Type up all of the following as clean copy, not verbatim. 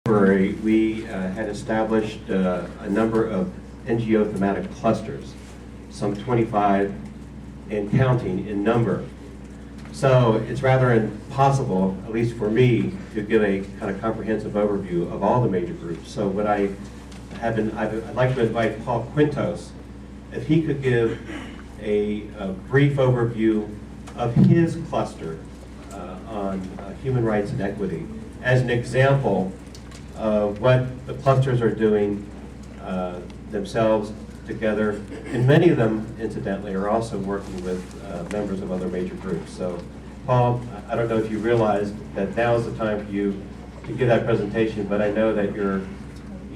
We had established a number of NGO thematic clusters, some 25 and counting in number. So it's rather impossible, at least for me, to give a kind of comprehensive overview of all the major groups. So what I'd like to invite Paul Quintos, if he could give a brief overview of his cluster on human rights and equity as an example of what the clusters are doing themselves together. And many of them, incidentally, are also working with members of other major groups. So, Paul, I don't know if you realize that now is the time for you to give that presentation, but I know that you're,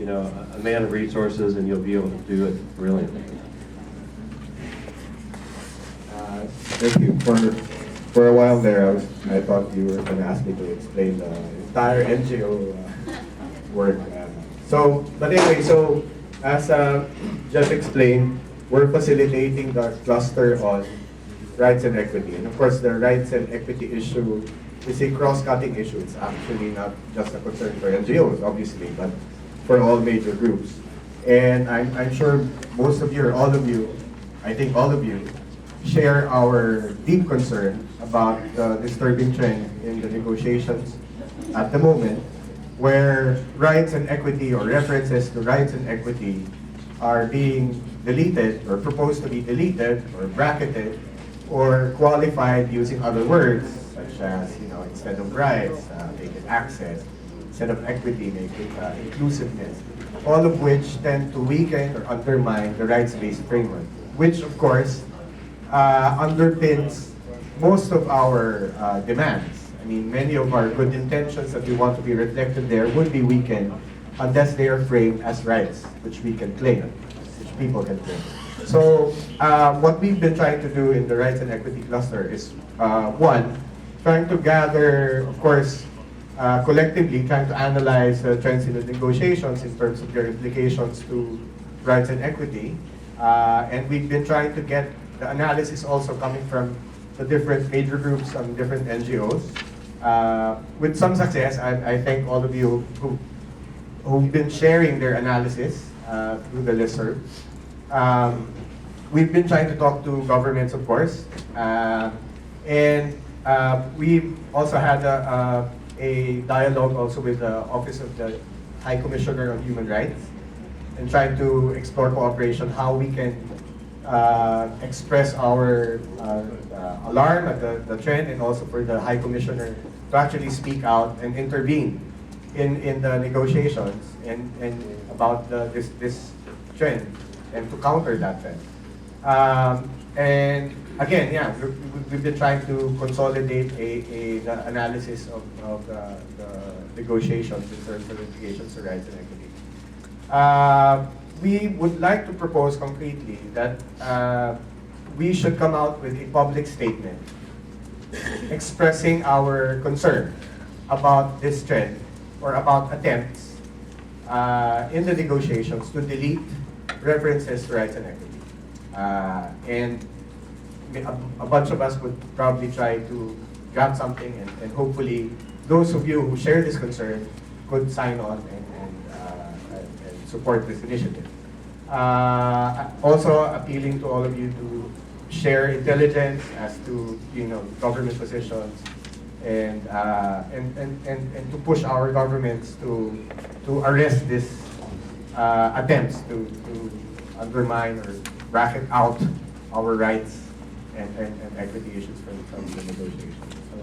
a man of resources and you'll be able to do it brilliantly. Thank you. For a while there, I thought you were going to ask me to explain the entire NGO work. But anyway, so as just explained, we're facilitating the cluster on rights and equity. And of course, the rights and equity issue is a cross-cutting issue. It's actually not just a concern for NGOs, obviously, but for all major groups. And I'm sure most of you, or all of you, I think all of you, share our deep concern about the disturbing trend in the negotiations at the moment, where rights and equity or references to rights and equity are being deleted or proposed to be deleted or bracketed or qualified using other words such as, instead of rights, make it access, instead of equity, make it inclusiveness, all of which tend to weaken or undermine the rights-based framework, which of course underpins most of our demands. I mean, many of our good intentions that we want to be reflected there would be weakened unless they are framed as rights, which we can claim, which people can claim. So what we've been trying to do in the Rights and Equity Cluster is, one, trying to gather, of course, collectively trying to analyze the trends in the negotiations in terms of their implications to rights and equity. And we've been trying to get the analysis also coming from the different major groups and different NGOs. With some success, I thank all of you who've been sharing their analysis through the listserv. We've been trying to talk to governments, of course, and we've also had a dialogue also with the Office of the High Commissioner on Human Rights, and trying to explore cooperation, how we can express our alarm at the trend, and also for the High Commissioner to actually speak out and intervene in the negotiations and about this trend and to counter that trend. And again, yeah, we've been trying to consolidate the analysis of the negotiations in terms of implications to rights and equity. We would like to propose concretely that we should come out with a public statement expressing our concern about this trend or about attempts in the negotiations to delete references to rights and equity. And a bunch of us would probably try to draft something, and hopefully those of you who share this concern could sign on and support this initiative. Also appealing to all of you to share intelligence as to government positions and to push our governments to arrest this attempts to undermine or bracket out our rights and equity issues from the negotiations. So